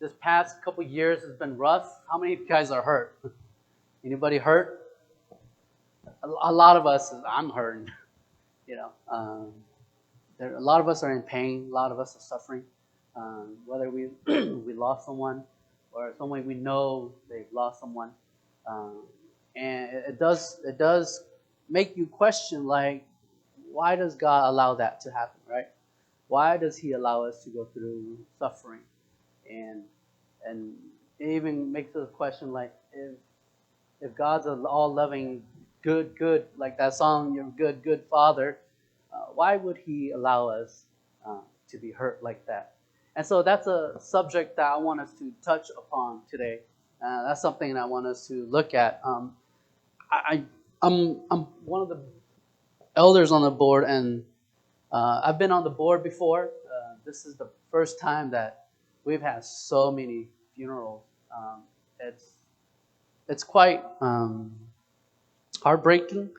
this past couple years has been rough. How many of you guys are hurt? Anybody hurt? A lot of us, I'm hurting. You know, a lot of us are in pain. A lot of us are suffering. Whether we we lost someone or someone we know they've lost someone, and it does make you question, like, why does God allow that to happen, right? Why does He allow us to go through suffering? And it even makes us question, like, if God's an all-loving, good, like that song, "You're a good Father," why would He allow us to be hurt like that? And so that's a subject that I want us to touch upon today. That's something that I want us to look at. I'm one of the elders on the board, and I've been on the board before. This is the first time that we've had so many funerals. It's quite heartbreaking,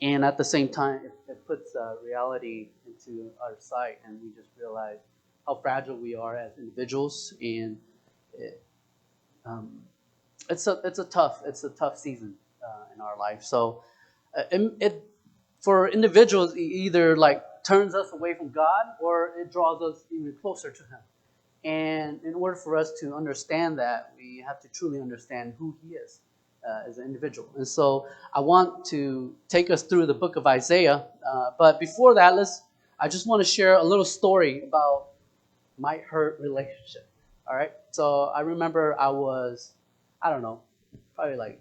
and at the same time, it puts reality into our sight, and we just realize how fragile we are as individuals, and it's a tough season in our life. So it for individuals, it either like turns us away from God, or it draws us even closer to Him. And in order for us to understand that, we have to truly understand who He is as an individual. And so I want to take us through the book of Isaiah. But before that, I just want to share a little story about my hurt relationship. All right. So I remember I was, I don't know, probably like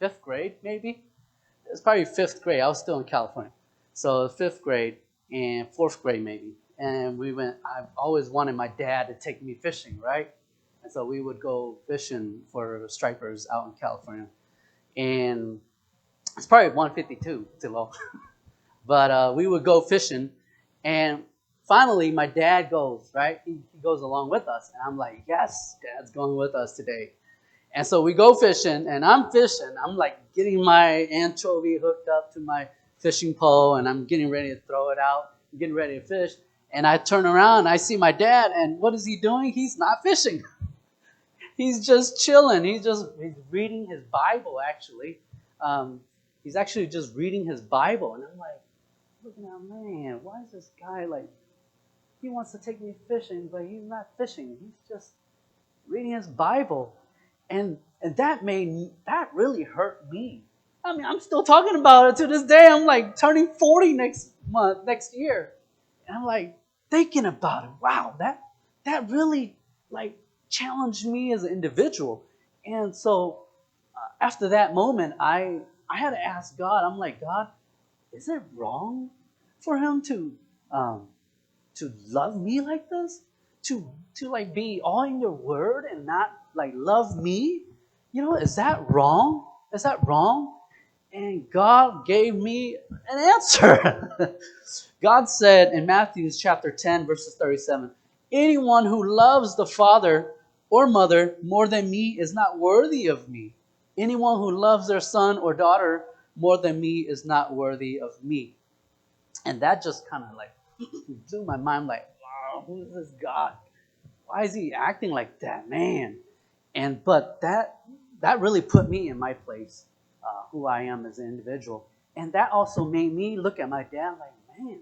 5th grade, maybe. It's probably 5th grade. I was still in California. So 5th grade and 4th grade maybe. And I've always wanted my dad to take me fishing, right? And so we would go fishing for stripers out in California. And it's probably 152 too low. But we would go fishing. And finally, my dad goes, right? He goes along with us. And I'm like, yes, Dad's going with us today. And so we go fishing, and I'm fishing. I'm like getting my anchovy hooked up to my fishing pole, and I'm getting ready to throw it out, getting ready to fish. And I turn around, and I see my dad, and what is he doing? He's not fishing. He's just chilling. He's reading his Bible, actually. He's actually just reading his Bible. And I'm like, looking at, man, why is this guy like, he wants to take me fishing, but he's not fishing. He's just reading his Bible. And that really hurt me. I mean, I'm still talking about it to this day. I'm like turning 40 next year. And I'm like thinking about it. Wow, that really like challenged me as an individual. And so after that moment, I had to ask God. I'm like, God, is it wrong for Him to love me like this? To like be all in your word and not like love me? You know, is that wrong? Is that wrong? And God gave me an answer. God said in Matthew chapter 10, verses 37, anyone who loves the father or mother more than me is not worthy of me. Anyone who loves their son or daughter more than me is not worthy of me. And that just kind of like blew my mind, like, wow, who is this God? Why is He acting like that, man? But that really put me in my place, who I am as an individual. And that also made me look at my dad like, man,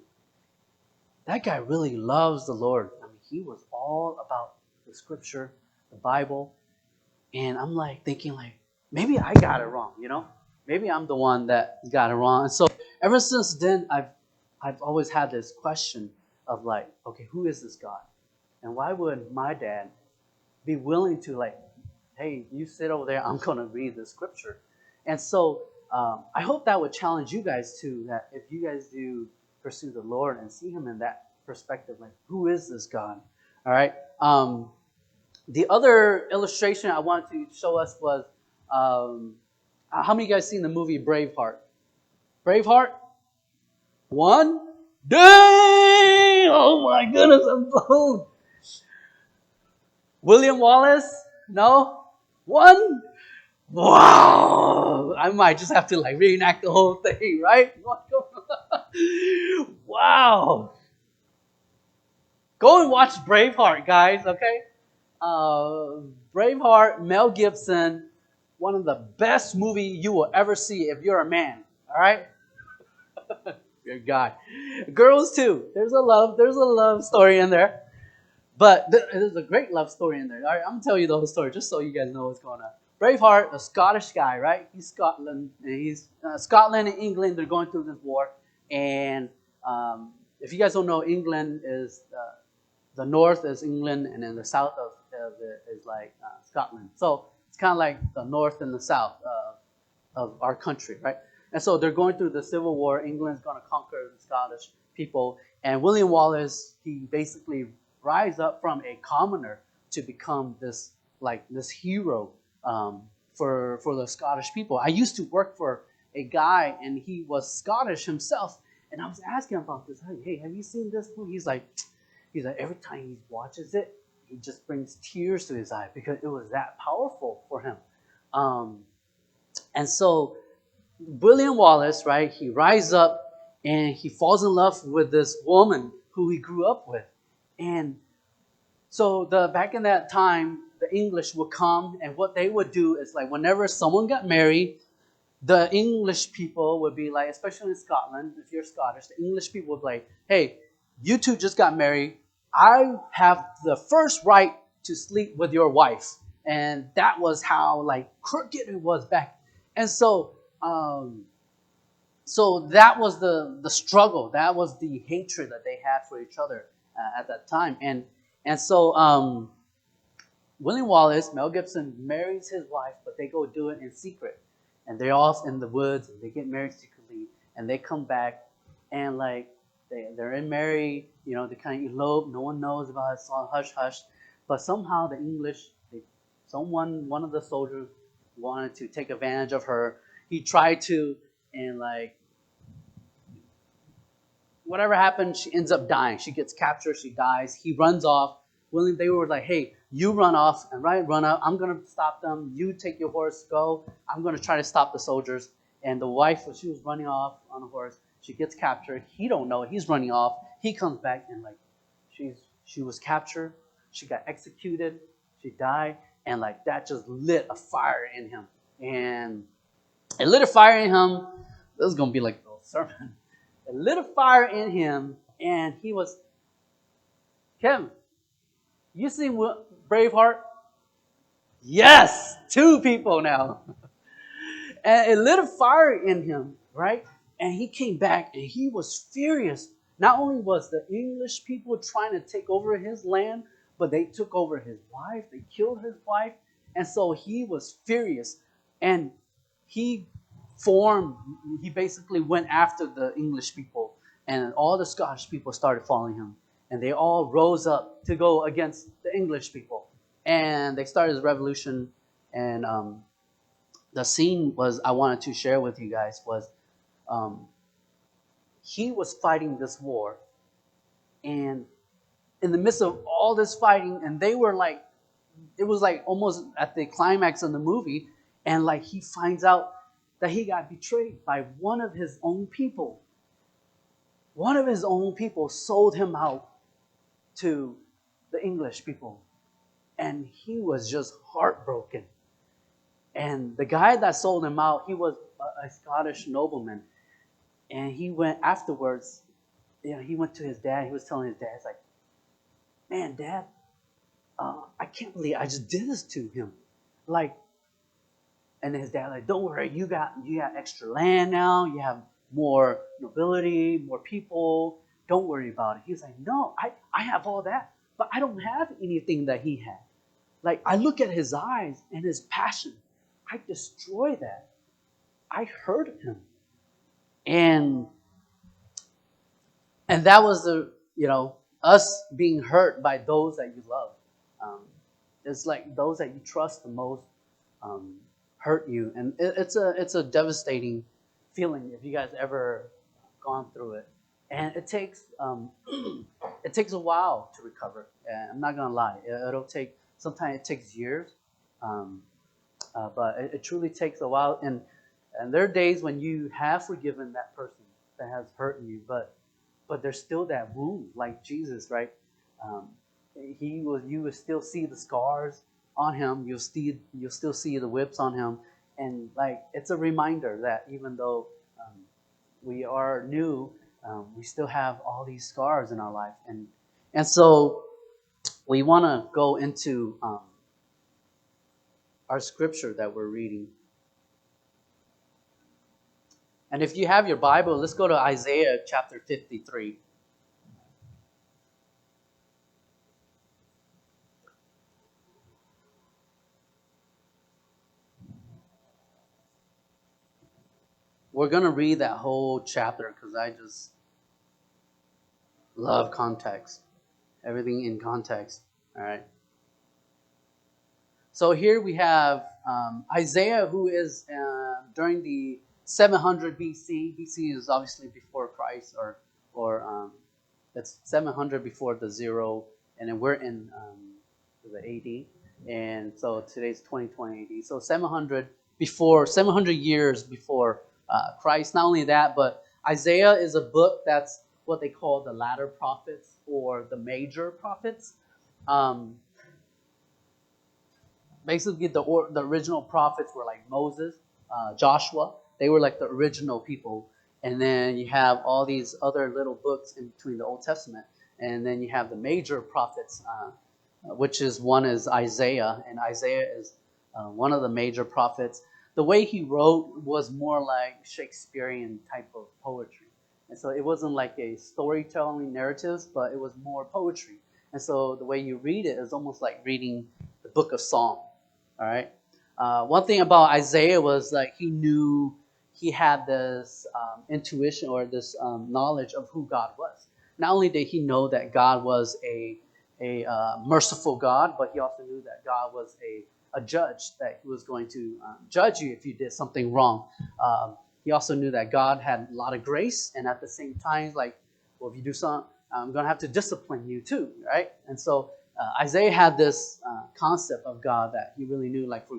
that guy really loves the Lord. I mean, he was all about the Scripture, the Bible. And I'm like thinking, like, maybe I got it wrong, you know? Maybe I'm the one that got it wrong. And so ever since then, I've always had this question of like, okay, who is this God? And why would my dad be willing to like, hey, you sit over there, I'm going to read the Scripture. And so I hope that would challenge you guys too, that if you guys do pursue the Lord and see Him in that perspective, like, who is this God? All right. The other illustration I wanted to show us was, how many of you guys seen the movie Braveheart? Braveheart? One? Dang! Oh my goodness, I'm blown. William Wallace? No? One? Wow! I might just have to like reenact the whole thing, right? Wow! Go and watch Braveheart, guys, okay? uh, Braveheart, Mel Gibson, one of the best movie you will ever see if you're a man. All right, you're a guy. Girls too. There's a love story in there. But there's a great love story in there. All right, I'm gonna tell you the whole story just so you guys know what's going on. Braveheart, a Scottish guy, right? He's Scotland. He's Scotland and England. They're going through this war, and if you guys don't know, England is the north is England, and then the south of it is like Scotland. So it's kind of like the north and the south of our country, right? And so they're going through the Civil War. England's going to conquer the Scottish people, and William Wallace, he basically rise up from a commoner to become this hero for the Scottish people. I used to work for a guy, and he was Scottish himself, and I was asking him about this. Hey, have you seen this movie? He's like every time he watches it, he just brings tears to his eye because it was that powerful for him. And so William Wallace, right? He rises up and he falls in love with this woman who he grew up with. And so back in that time, the English would come, and what they would do is like whenever someone got married, the English people would be like, especially in Scotland, if you're Scottish, the English people would be like, hey, you two just got married. I have the first right to sleep with your wife. And that was how like crooked it was back. And so that was the struggle. That was the hatred that they had for each other at that time. And so William Wallace, Mel Gibson marries his wife, but they go do it in secret. And they're off in the woods, and they get married secretly, and they come back, and like they're in married, they kind of elope. No one knows about it. It's all hush hush. But somehow the English, one of the soldiers wanted to take advantage of her. He tried to, and like whatever happened, she ends up dying. She gets captured. She dies. He runs off. William, they were like, hey, you run off and run out. I'm going to stop them. You take your horse, go. I'm going to try to stop the soldiers. And the wife, she was running off on a horse. She gets captured. He don't know. He's running off. He comes back and like, she was captured. She got executed. She died. And like that just lit a fire in him. And it lit a fire in him. This is going to be like a sermon. It lit a fire in him. And he was, Kevin, you seen Braveheart? Yes! 2 people now. And it lit a fire in him, right? And he came back and he was furious. Not only was the English people trying to take over his land, but they took over his wife. They killed his wife. And so he was furious. And he basically went after the English people. And all the Scottish people started following him. And they all rose up to go against the English people. And they started this revolution. And the scene I wanted to share with you guys was he was fighting this war. And in the midst of all this fighting, and they were like, it was like almost at the climax of the movie. And like he finds out that he got betrayed by one of his own people. One of his own people sold him out to the English people. And he was just heartbroken. And the guy that sold him out, he was a Scottish nobleman. And he went afterwards, he went to his dad. He was telling his dad, he's like, man, Dad, I can't believe I just did this to him. Like, and his dad like, don't worry, you got extra land now. You have more nobility, more people. Don't worry about it. He's like, no, I have all that, but I don't have anything that he had. Like, I look at his eyes and his passion. I destroy that. I hurt him. And that was us being hurt by those that you love. It's like those that you trust the most hurt you. And it's a devastating feeling if you guys ever gone through it. And it takes a while to recover. And I'm not gonna lie, sometimes it takes years, but it truly takes a while. And there are days when you have forgiven that person that has hurt you, but there's still that wound, like Jesus, right? you would still see the scars on him. You'll still see the whips on him, and like it's a reminder that even though we are new, we still have all these scars in our life, and so we want to go into our scripture that we're reading. And if you have your Bible, let's go to Isaiah chapter 53. We're going to read that whole chapter because I just love context. Everything in context. All right. So here we have Isaiah, who is during the 700 BC. BC is obviously before Christ, or it's 700 before the zero, and then we're in the AD, and so today's 2020 AD. So 700 years before Christ. Not only that, but Isaiah is a book that's what they call the latter prophets or the major prophets. Basically, the original prophets were like Moses, Joshua. They were like the original people. And then you have all these other little books in between the Old Testament. And then you have the major prophets, which is one is Isaiah. And Isaiah is one of the major prophets. The way he wrote was more like Shakespearean type of poetry. And so it wasn't like a storytelling narratives, but it was more poetry. And so the way you read it is almost like reading the book of Psalm. All right. One thing about Isaiah was like he had this intuition or this knowledge of who God was. Not only did he know that God was a merciful God, but he also knew that God was a judge, that he was going to judge you if you did something wrong. He also knew that God had a lot of grace, and at the same time, like, well, if you do something, I'm going to have to discipline you too, right? And so Isaiah had this concept of God that he really knew. Like, for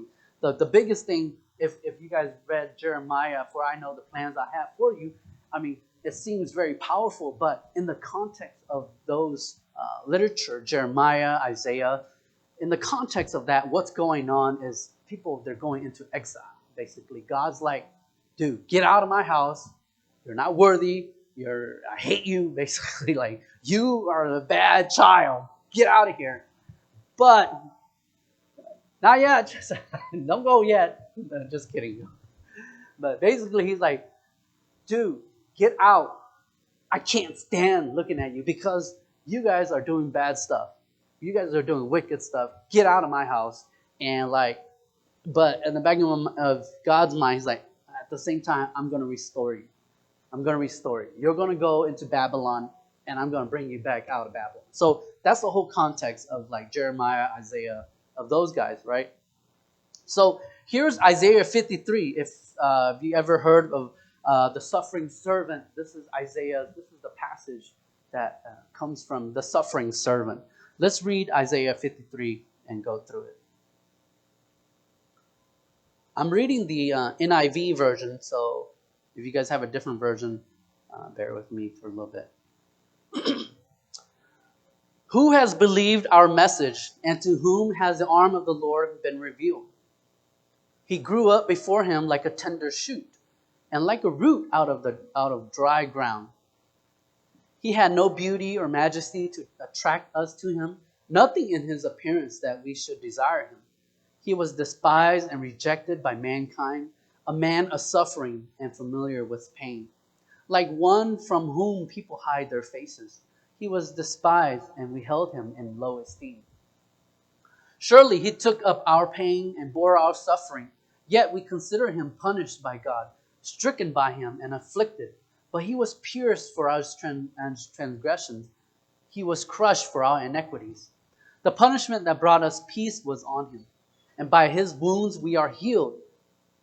the biggest thing, if you guys read Jeremiah, for I know the plans I have for you, I mean, it seems very powerful, but in the context of those literature, Jeremiah, Isaiah, in the context of that, what's going on is people, they're going into exile, basically. God's like, dude, get out of my house. You're not worthy. I hate you, basically. Like, you are a bad child. Get out of here. But not yet. Don't go yet. Just kidding. But basically, he's like, dude, get out. I can't stand looking at you because you guys are doing bad stuff. You guys are doing wicked stuff. Get out of my house. And like, but in the back of God's mind, he's like, at the same time, I'm going to restore you. I'm going to restore you. You're going to go into Babylon, and I'm going to bring you back out of Babylon. So that's the whole context of like Jeremiah, Isaiah, of those guys, right? So here's Isaiah 53. If you ever heard of the suffering servant, this is Isaiah. This is the passage that comes from the suffering servant. Let's read Isaiah 53 and go through it. I'm reading the NIV version, so if you guys have a different version, bear with me for a little bit. Who has believed our message, and to whom has the arm of the Lord been revealed? He grew up before him like a tender shoot, and like a root out of dry ground. He had no beauty or majesty to attract us to him, nothing in his appearance that we should desire him. He was despised and rejected by mankind, a man of suffering and familiar with pain. Like one from whom people hide their faces, he was despised, and we held him in low esteem. Surely he took up our pain and bore our suffering, yet we consider him punished by God, stricken by him and afflicted. But he was pierced for our transgressions. He was crushed for our iniquities. The punishment that brought us peace was on him, and by his wounds we are healed.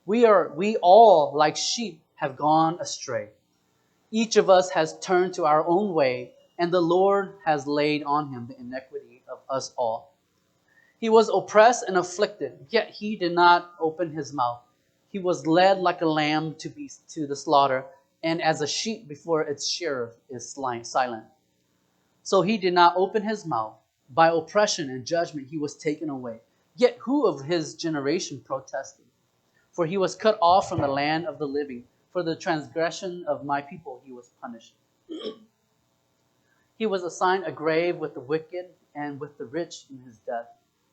We all, like sheep, have gone astray. Each of us has turned to our own way, and the Lord has laid on him the iniquity of us all. He was oppressed and afflicted, yet he did not open his mouth. He was led like a lamb to the slaughter, and as a sheep before its shearer is silent. So he did not open his mouth. By oppression and judgment he was taken away. Yet who of his generation protested? For he was cut off from the land of the living. For the transgression of my people he was punished. He was assigned a grave with the wicked and with the rich in his death,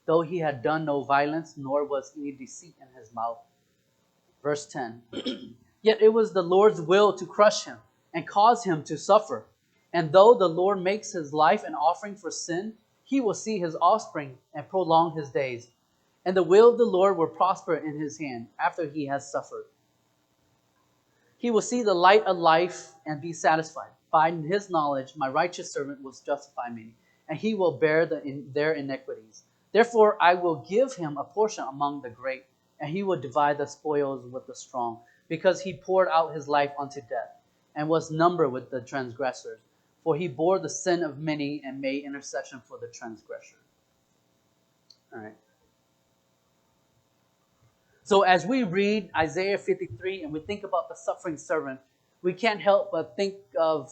though he had done no violence, nor was any deceit in his mouth. Verse 10. Yet it was the Lord's will to crush him and cause him to suffer. And though the Lord makes his life an offering for sin, he will see his offspring and prolong his days. And the will of the Lord will prosper in his hand after he has suffered. He will see the light of life and be satisfied. By his knowledge, my righteous servant will justify many, and he will bear their iniquities. Therefore, I will give him a portion among the great, and he will divide the spoils with the strong, because he poured out his life unto death, and was numbered with the transgressors. For he bore the sin of many and made intercession for the transgressor. All right. So as we read Isaiah 53 and we think about the suffering servant, we can't help but think of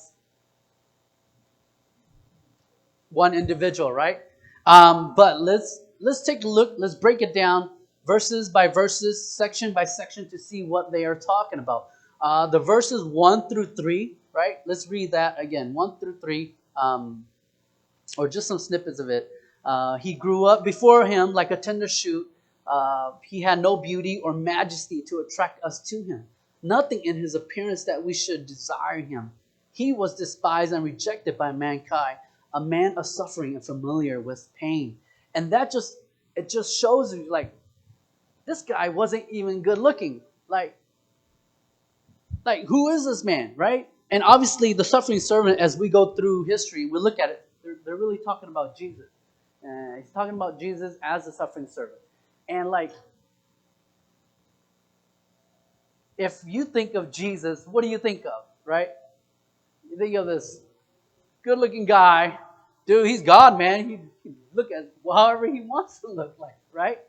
one individual, right? But let's take a look. Let's break it down verses by verses, section by section, to see what they are talking about. The verses 1 through 3, right? Let's read that again, 1 through 3, or just some snippets of it. He grew up before him like a tender shoot. He had no beauty or majesty to attract us to him. Nothing in his appearance that we should desire him. He was despised and rejected by mankind, a man of suffering and familiar with pain. And it just shows you, like, this guy wasn't even good looking. Like who is this man, right? And obviously the suffering servant, as we go through history, we look at it, they're really talking about Jesus. He's talking about Jesus as the suffering servant. And if you think of Jesus, what do you think of, right? You think of this good-looking guy. Dude, he's God, man. He can look at however he wants to look like, right?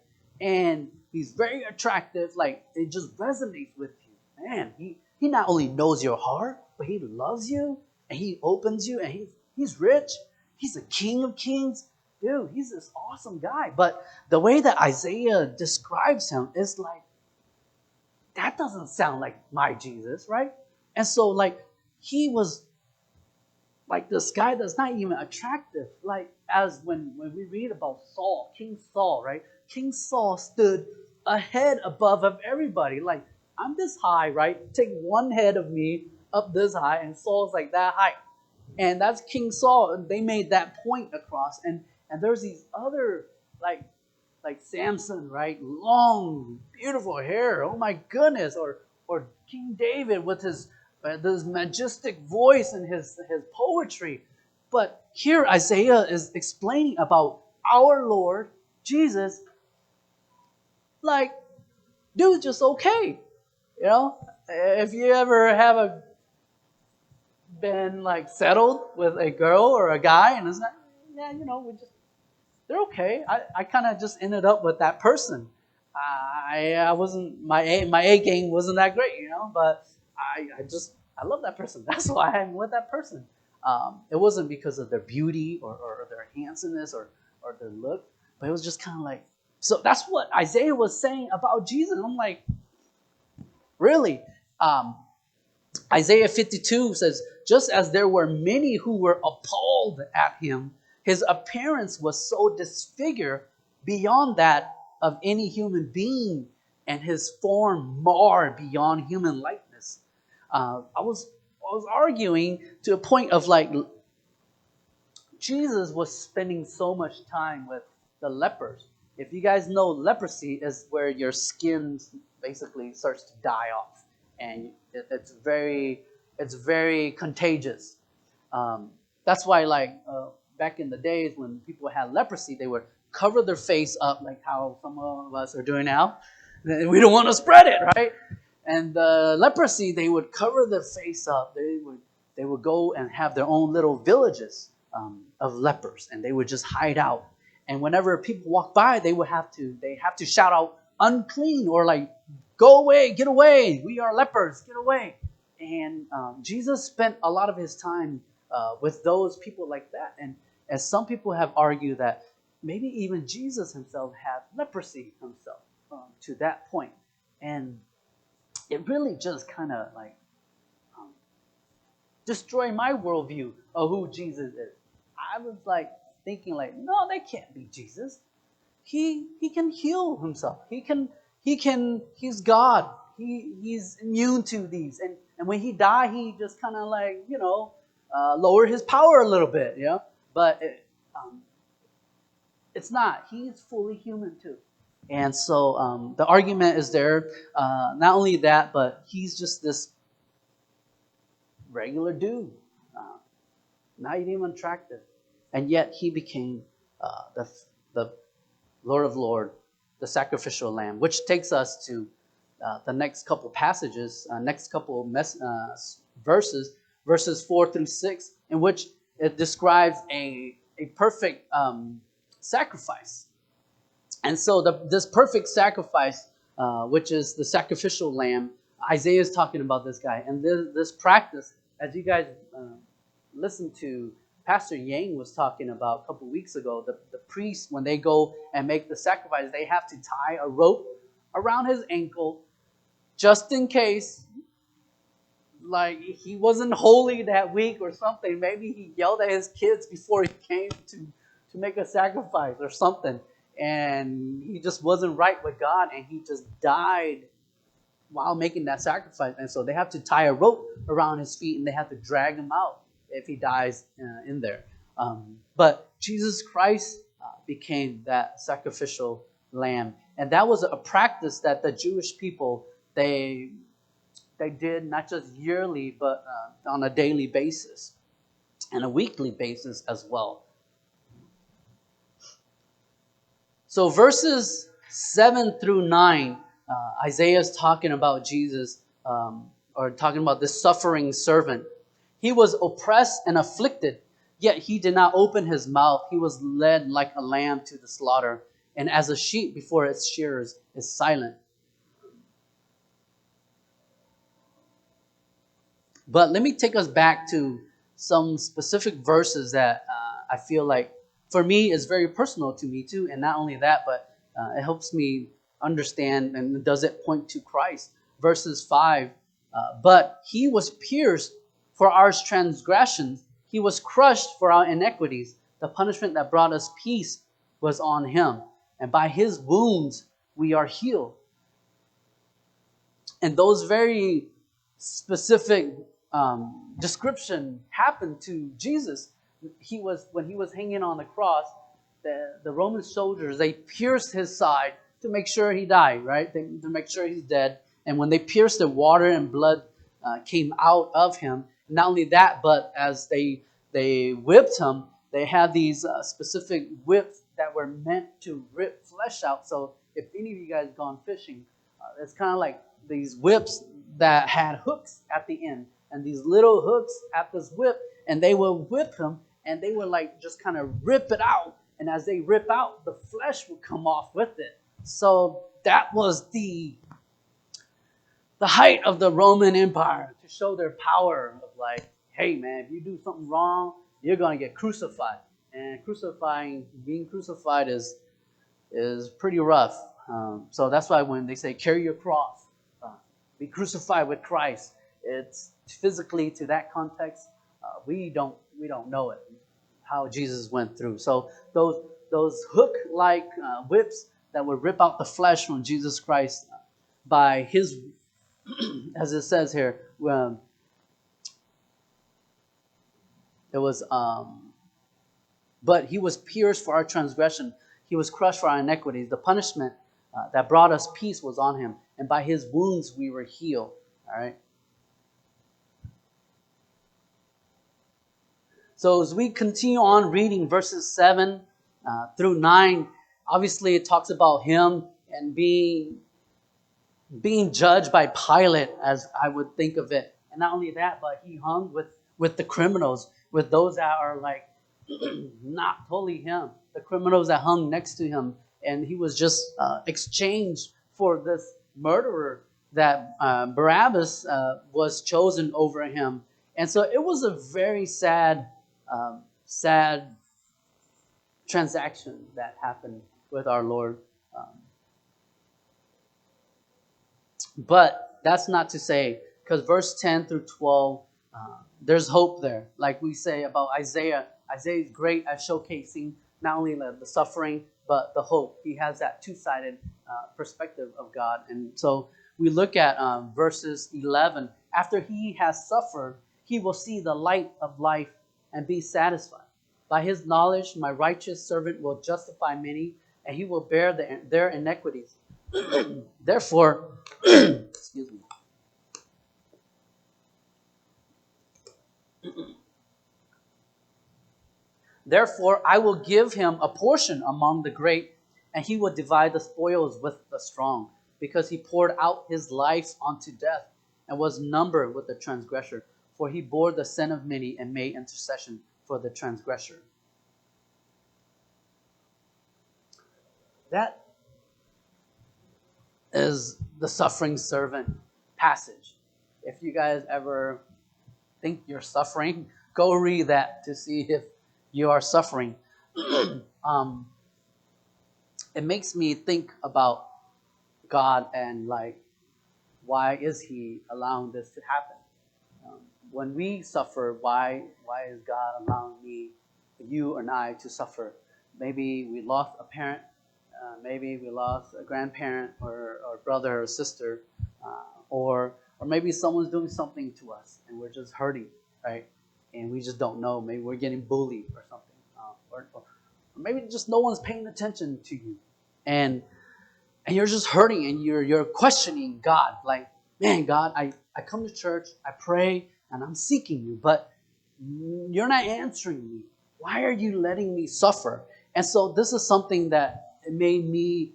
And he's very attractive. Like, it just resonates with you. Man, he not only knows your heart, but he loves you, and he opens you, and he's rich. He's the King of Kings. Dude, he's this awesome guy. But the way that Isaiah describes him is like, that doesn't sound like my Jesus, right? And so, like, he was like this guy that's not even attractive. Like, as when we read about Saul, King Saul, right? King Saul stood a head above of everybody. Like, I'm this high, right? Take one head of me up this high, and Saul's like that height. And that's King Saul. And they made that point across. And there's these other, like Samson, right? Long, beautiful hair. Oh my goodness. Or King David with his this majestic voice and his poetry. But here Isaiah is explaining about our Lord Jesus. Like, dude's just okay. You know, if you ever have been like settled with a girl or a guy, and it's not, yeah, you know, they're okay. I kind of just ended up with that person. I wasn't, my A game wasn't that great, you know, but I love that person. That's why I'm with that person. It wasn't because of their beauty or their handsomeness or their look, but it was just kind of like, so that's what Isaiah was saying about Jesus. I'm like, really? Isaiah 52 says, just as there were many who were appalled at him, his appearance was so disfigured beyond that of any human being, and his form marred beyond human likeness. I was arguing to a point of like, Jesus was spending so much time with the lepers. If you guys know, leprosy is where your skin basically starts to die off, and it's very contagious. That's why, like, back in the days when people had leprosy, they would cover their face up like how some of us are doing now. We don't want to spread it, right? And the leprosy, they would cover their face up. They would go and have their own little villages of lepers, and they would just hide out. And whenever people walk by, they have to shout out unclean, or like, go away, get away, we are lepers, get away. And Jesus spent a lot of his time with those people like that. And some people have argued that maybe even Jesus himself had leprosy himself to that point. And it really just kind of like um, destroyed my worldview of who Jesus is. I was like thinking like, no, that can't be Jesus. He can heal himself. He's God. He's immune to these. And when he died, he just kind of like, lowered his power a little bit, But it's not. He's fully human too. And so the argument is there. Not only that, but he's just this regular dude, not even attractive, and yet he became the Lord of Lords, the sacrificial lamb, which takes us to the next couple passages, next couple verses, verses 4 through 6, in which it describes a perfect sacrifice. And so this perfect sacrifice, which is the sacrificial lamb, Isaiah is talking about this guy. And this practice, as you guys listen to, Pastor Yang was talking about a couple weeks ago, the priests, when they go and make the sacrifice, they have to tie a rope around his ankle just in case, like, he wasn't holy that week or something. Maybe he yelled at his kids before he came to make a sacrifice or something. And he just wasn't right with God, and he just died while making that sacrifice. And so they have to tie a rope around his feet, and they have to drag him out if he dies in there. But Jesus Christ became that sacrificial lamb. And that was a practice that the Jewish people, they did not just yearly, but on a daily basis and a weekly basis as well. So verses 7 through 9, Isaiah is talking about Jesus, or talking about this suffering servant. He was oppressed and afflicted, yet he did not open his mouth. He was led like a lamb to the slaughter, and as a sheep before its shearers is silent. But let me take us back to some specific verses that I feel like, for me, is very personal to me too. And not only that, but it helps me understand, and does it point to Christ. Verses 5, but he was pierced for our transgressions. He was crushed for our iniquities. The punishment that brought us peace was on him. And by his wounds we are healed. And those very specific description happened to Jesus. When he was hanging on the cross, the Roman soldiers, they pierced his side to make sure he died, right? To make sure he's dead. And when they pierced it, water and blood came out of him. Not only that, but as they whipped him, they had these specific whips that were meant to rip flesh out. So if any of you guys gone fishing, it's kind of like these whips that had hooks at the end. And these little hooks at this whip, and they will whip him, and they would like just kind of rip it out. And as they rip out, the flesh would come off with it. So that was the height of the Roman Empire, to show their power of like, hey man, if you do something wrong, you're going to get crucified. And being crucified is pretty rough. So that's why when they say carry your cross, be crucified with Christ, it's physically, to that context, we don't know it, how Jesus went through. So those hook-like whips that would rip out the flesh from Jesus Christ by his, as it says here, it was, but he was pierced for our transgression. He was crushed for our iniquities. The punishment that brought us peace was on him, and by his wounds we were healed. All right. So as we continue on reading verses 7 through 9, obviously it talks about him and being judged by Pilate, as I would think of it. And not only that, but he hung with the criminals, with those that are like not totally him, the criminals that hung next to him. And he was just exchanged for this murderer that Barabbas was chosen over him. And so it was a very sad transaction that happened with our Lord. Um, but that's not to say, because verse 10 through 12, there's hope there. Like we say about Isaiah, Isaiah is great at showcasing not only the suffering, but the hope. He has that two-sided perspective of God. And so we look at verses 11. After he has suffered, he will see the light of life and be satisfied. By his knowledge, my righteous servant will justify many, and he will bear their iniquities. Therefore, excuse me. Therefore, I will give him a portion among the great, and he will divide the spoils with the strong, because he poured out his life unto death, and was numbered with the transgressor. For he bore the sin of many, and made intercession for the transgressor. That is the suffering servant passage. If you guys ever think you're suffering, go read that to see if you are suffering. It makes me think about God and like, why is he allowing this to happen? When we suffer, why is God allowing me, you and I to suffer? Maybe we lost a parent, maybe we lost a grandparent or brother or sister, or maybe someone's doing something to us and we're just hurting, right? And we just don't know. Maybe we're getting bullied or something, or maybe just no one's paying attention to you, and you're just hurting and you're questioning God. Like, man, God, I come to church, I pray, and I'm seeking you, but you're not answering me. Why are you letting me suffer? And so this is something that it made me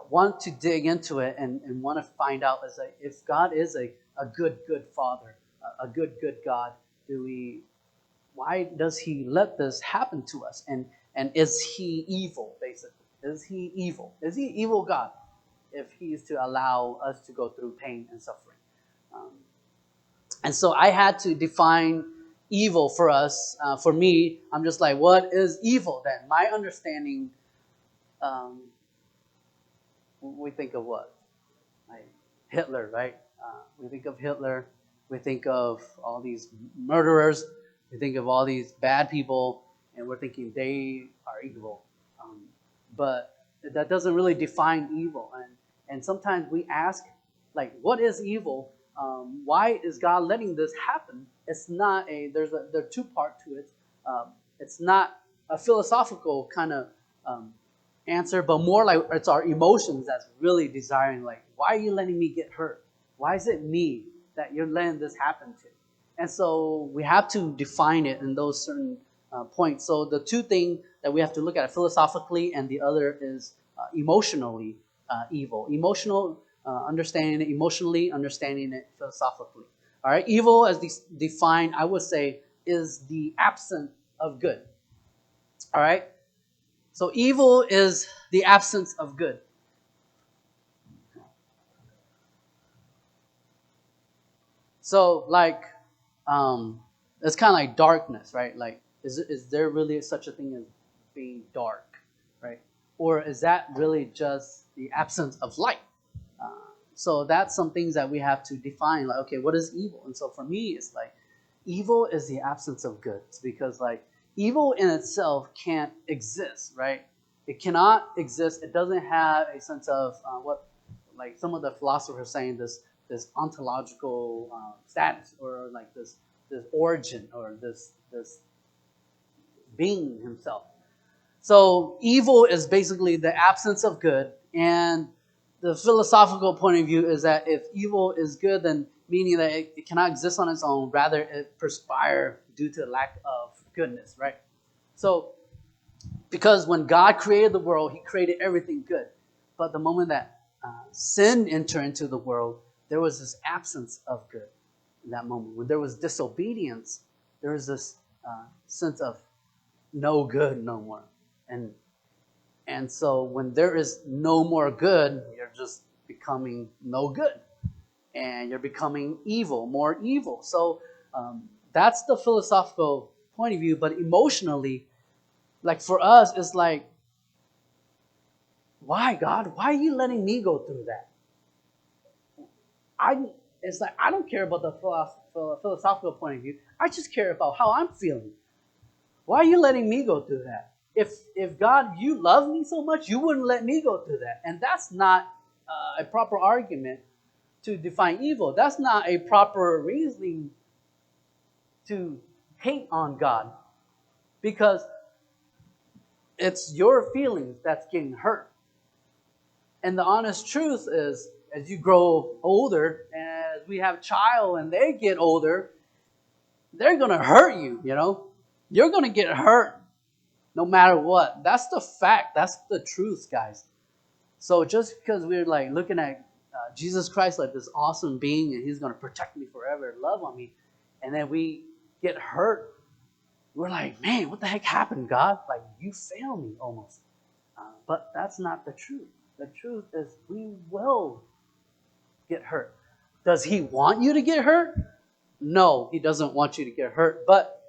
want to dig into it and want to find out is like, if God is a good Father, a good God, why does he let this happen to us? And is he evil, basically? Is he evil? Is he evil God if he is to allow us to go through pain and suffering? And so I had to define evil for us. For me, I'm just like, what is evil then? My understanding, we think of what? Like Hitler, right? We think of Hitler. We think of all these murderers. We think of all these bad people, and we're thinking they are evil. But that doesn't really define evil. And sometimes we ask, like, what is evil? Why is God letting this happen? It's not there's a two-part to it. It's not a philosophical kind of answer, but more like it's our emotions that's really desiring, like, why are you letting me get hurt? Why is it me that you're letting this happen to? And so we have to define it in those certain points. So the two things that we have to look at philosophically, and the other is emotionally evil. Understanding it emotionally, understanding it philosophically. All right, evil as defined, I would say, is the absence of good. All right, so evil is the absence of good. So like, it's kind of like darkness, right? Like, is there really such a thing as being dark, right? Or is that really just the absence of light? So that's some things that we have to define. Like, okay, what is evil? And so for me, it's like, evil is the absence of good. It's because like evil in itself can't exist, right? It cannot exist. It doesn't have a sense of what, like some of the philosophers saying, this ontological status, or like this origin, or this being himself. So evil is basically the absence of good, and the philosophical point of view is that if evil is good, then meaning that it cannot exist on its own, rather it perspire due to lack of goodness, right? So, because when God created the world, he created everything good. But the moment that sin entered into the world, there was this absence of good in that moment. When there was disobedience, there was this sense of no good no more. And so when there is no more good, you're just becoming no good. And you're becoming evil, more evil. So that's the philosophical point of view. But emotionally, Like for us, it's like, why, God? Why are you letting me go through that? I it's like I don't care about the philosophical point of view. I just care about how I'm feeling. Why are you letting me go through that? If God, you love me so much, you wouldn't let me go through that. And that's not a proper argument to define evil. That's not a proper reasoning to hate on God, because it's your feelings that's getting hurt. And the honest truth is, as you grow older, as we have child and they get older, they're going to hurt you, you know. You're going to get hurt no matter what. That's the fact. That's the truth, guys. So just because we're like looking at Jesus Christ like this awesome being and he's going to protect me forever and love on me, and then we get hurt, we're like, man, what the heck happened, God? Like, you failed me almost. But that's not the truth. The truth is we will get hurt. Does he want you to get hurt? No, he doesn't want you to get hurt, but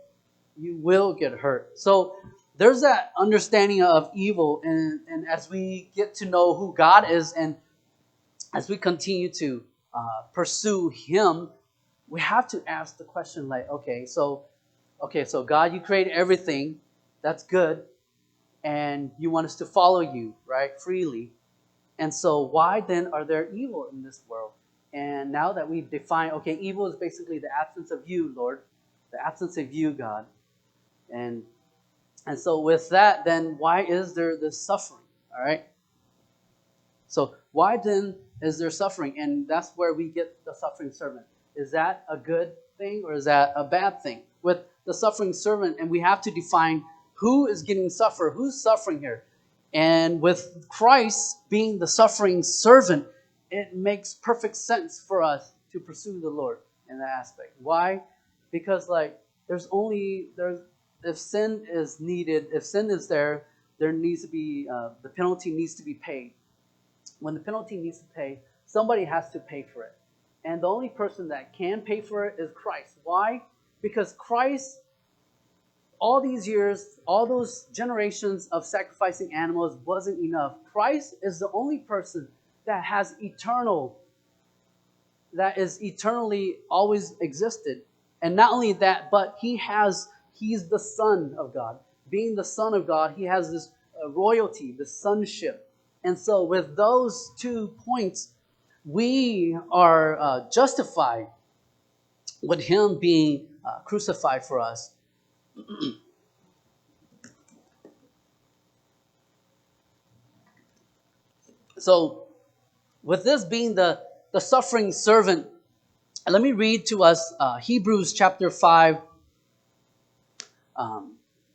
you will get hurt. So there's that understanding of evil, and as we get to know who God is, and as we continue to pursue him, we have to ask the question like, so God, you created everything. That's good. And you want us to follow you, right? Freely. And so why then are there evil in this world? And now that we've defined, evil is basically the absence of you, Lord. The absence of you, God. And so with that, then why is there this suffering? All right? So why then is there suffering? And that's where we get the suffering servant. Is that a good thing or is that a bad thing? With the suffering servant, and we have to define who is getting suffer, who's suffering here. And with Christ being the suffering servant, it makes perfect sense for us to pursue the Lord in that aspect. Why? Because if sin is needed, if sin is there, there needs to be the penalty needs to be paid. When the penalty needs to pay, somebody has to pay for it. And the only person that can pay for it is Christ. Why? Because Christ, all these years, all those generations of sacrificing animals wasn't enough. Christ is the only person that is eternally always existed. And not only that, but he's the Son of God. Being the Son of God, he has this royalty, the sonship. And so with those 2 points, we are justified with him being crucified for us. So with this being the suffering servant, let me read to us Hebrews chapter 5,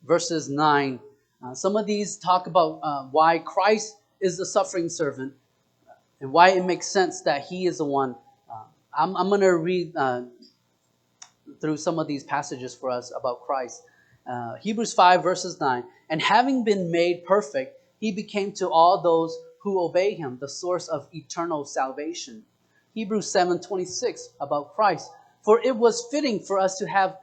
verses 9. Some of these talk about why Christ is the suffering servant and why it makes sense that he is the one. I'm going to read through some of these passages for us about Christ. Hebrews 5 verses 9. And having been made perfect, he became to all those who obey him the source of eternal salvation. Hebrews 7:26 about Christ. For it was fitting for us to have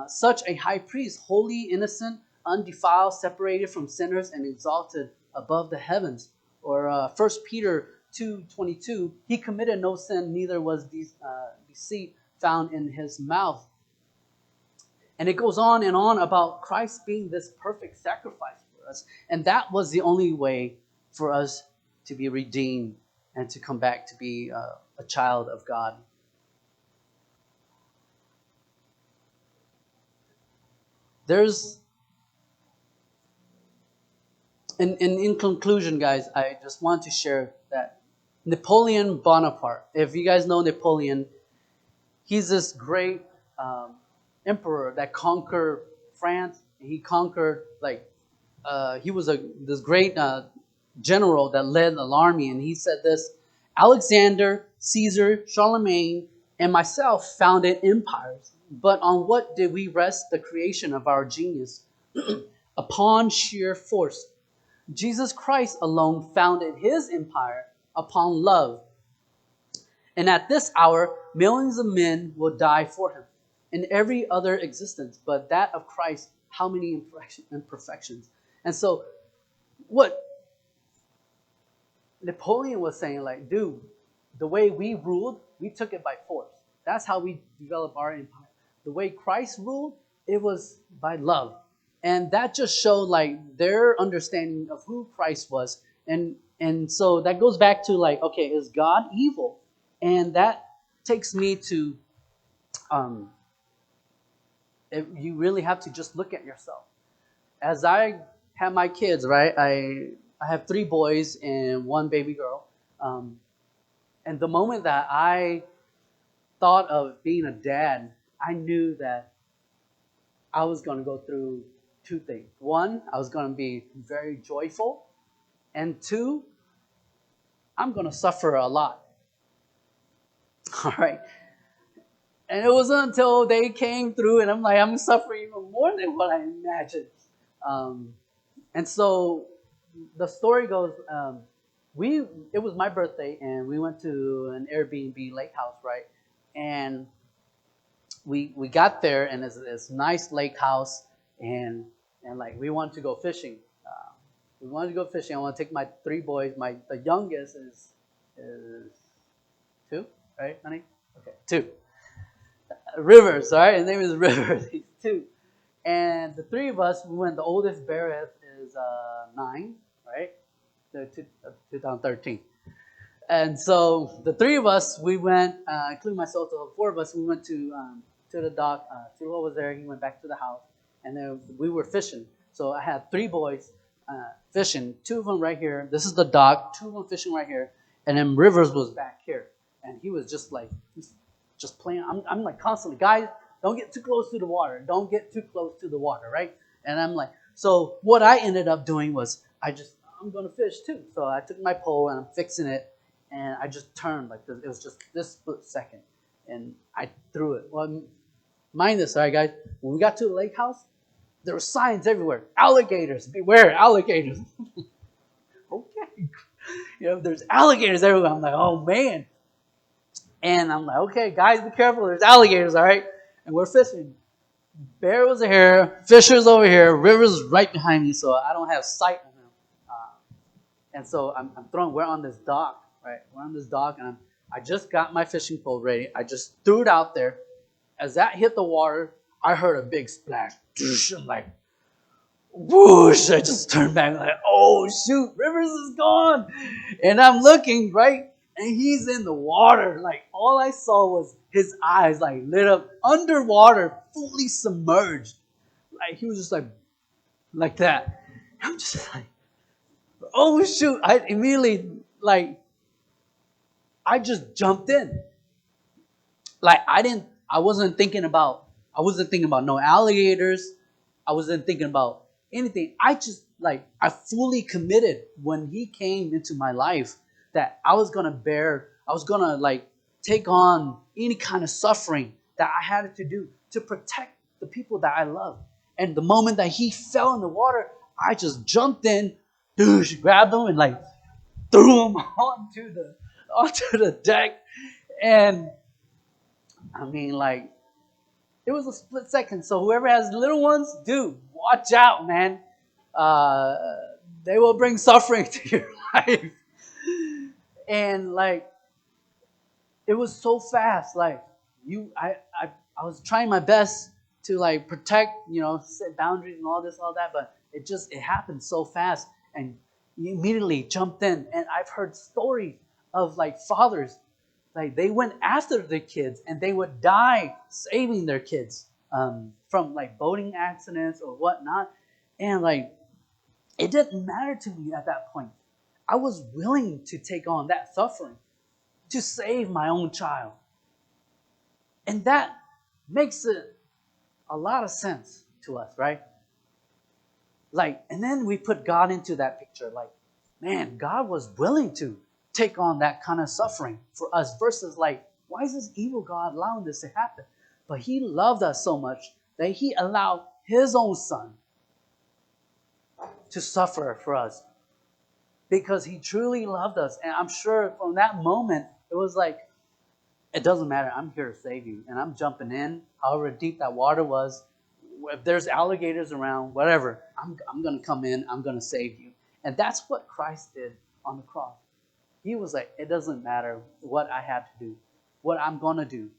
such a high priest, holy, innocent, undefiled, separated from sinners, and exalted above the heavens. Or 1 Peter 2:22, he committed no sin, neither was deceit found in his mouth. And it goes on and on about Christ being this perfect sacrifice for us. And that was the only way for us to be redeemed and to come back to be a child of God. In conclusion, guys, I just want to share that Napoleon Bonaparte, if you guys know Napoleon, he's this great emperor that conquered France. He conquered, he was this great general that led an army, and he said this: Alexander, Caesar, Charlemagne, and myself founded empires, but on what did we rest the creation of our genius? Upon sheer force. Jesus Christ alone founded his empire upon love. And at this hour, millions of men will die for him in every other existence, but that of Christ, how many imperfections? And so what Napoleon was saying, like, dude, the way we ruled, we took it by force. That's how we developed our empire. The way Christ ruled, it was by love. And that just showed like their understanding of who Christ was. And so that goes back to like, okay, is God evil? And that takes me to um, you really have to just look at yourself. As I have my kids, right? I have 3 boys and 1 baby girl. Um, and the moment that I thought of being a dad, I knew that I was going to go through 2 things. One, I was going to be very joyful. And 2, I'm going to suffer a lot. All right. And it wasn't until they came through and I'm like, I'm suffering even more than what I imagined. Um, and so the story goes, it was my birthday and we went to an Airbnb lake house, right? And we got there and it's this nice lake house and like we wanted to go fishing. We wanted to go fishing. I want to take my 3 boys. The youngest is 2, right, honey? Okay, 2. Rivers, all right? His name is Rivers. He's 2. And the 3 of us, we went. The oldest, Barrett, is 9, right? 2013. And so the 3 of us, we went, including myself, the 4 of us, we went to the dock. Suab was there. He went back to the house, and then we were fishing. So I had 3 boys fishing. 2 of them right here. This is the dock. 2 of them fishing right here, and then Rivers was back here, and he was just like just playing. I'm like constantly, guys, don't get too close to the water. Don't get too close to the water, right? And I'm like, so what I ended up doing was I'm going to fish too. So I took my pole and I'm fixing it, and I just turned like this. It was just this split second, and I threw it. Well, mind this, all right, guys. When we got to the lake house, there were signs everywhere. Alligators, beware, alligators. Okay. There's alligators everywhere. I'm like, oh, man. And I'm like, okay, guys, be careful. There's alligators, all right? And we're fishing. Bear was here, Fisher's over here, River's right behind me, so I don't have sight of him. And so I'm throwing. We're on this dock, right? We're on this dock, and I just got my fishing pole ready. I just threw it out there. As that hit the water, I heard a big splash. I'm like, whoosh! I just turned back, like, oh shoot, Rivers is gone. And I'm looking, right? And he's in the water. Like, all I saw was his eyes like lit up underwater, fully submerged. Like, he was just like that. I'm just like, oh shoot. I immediately, like, I just jumped in. Like, I wasn't thinking about no alligators. I wasn't thinking about anything. I fully committed when he came into my life that I was going to like take on any kind of suffering that I had to do to protect the people that I love. And the moment that he fell in the water, I just jumped in, grabbed him and like threw him onto the deck. And I mean, like, it was a split second. So whoever has little ones, dude, watch out, man. They will bring suffering to your life. And like, it was so fast. Like, I was trying my best to like protect, set boundaries and all this, all that, but it happened so fast, and you immediately jumped in. And I've heard stories of like fathers, like they went after the kids and they would die saving their kids from like boating accidents or whatnot. And like, it didn't matter to me at that point. I was willing to take on that suffering to save my own child. And that makes it a lot of sense to us, right? Like, and then we put God into that picture. Like, man, God was willing to take on that kind of suffering for us versus like, why is this evil God allowing this to happen? But he loved us so much that he allowed his own son to suffer for us because he truly loved us. And I'm sure from that moment, it was like, it doesn't matter. I'm here to save you. And I'm jumping in, however deep that water was. If there's alligators around, whatever, I'm going to come in, I'm going to save you. And that's what Christ did on the cross. He was like, it doesn't matter what I had to do, what I'm going to do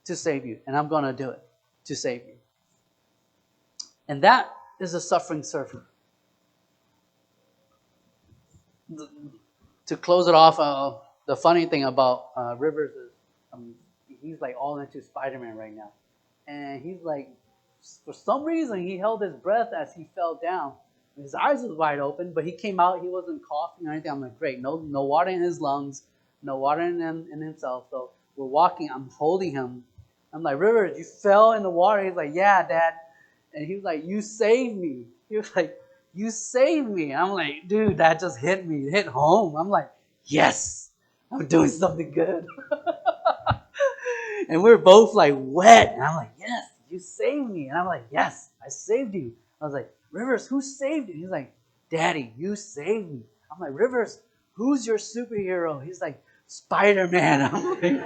to save you, and I'm going to do it to save you. And that is a suffering servant. To close it off, the funny thing about Rivers is he's like all into Spider-Man right now. And he's like, for some reason, he held his breath as he fell down. His eyes was wide open, but he came out. He wasn't coughing or anything. I'm like, great, no water in his lungs, no water in himself. So we're walking. I'm holding him. I'm like, Rivers, you fell in the water. He's like, yeah, Dad. And he was like, you saved me. He was like, you saved me. I'm like, dude, that just hit me. It hit home. I'm like, yes, I'm doing something good. And we're both like wet. And I'm like, yes, you saved me. And I'm like, yes, I saved you. I was like, Rivers, who saved you? He's like, Daddy, you saved me. I'm like, Rivers, who's your superhero? He's like, Spider-Man. I'm like,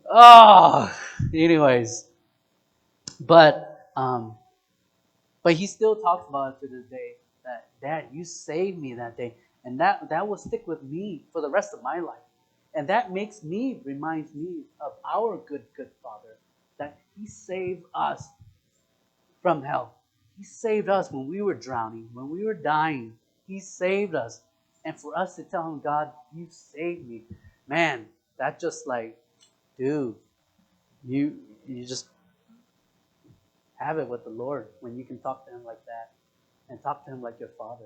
oh, anyways. But he still talks about it to this day, that Dad, you saved me that day. And that will stick with me for the rest of my life. And that reminds me of our good Father, that he saved us from hell. He saved us when we were drowning, when we were dying. He saved us. And for us to tell him, God, you saved me. Man, that just like, dude, you just have it with the Lord when you can talk to him like that and talk to him like your Father.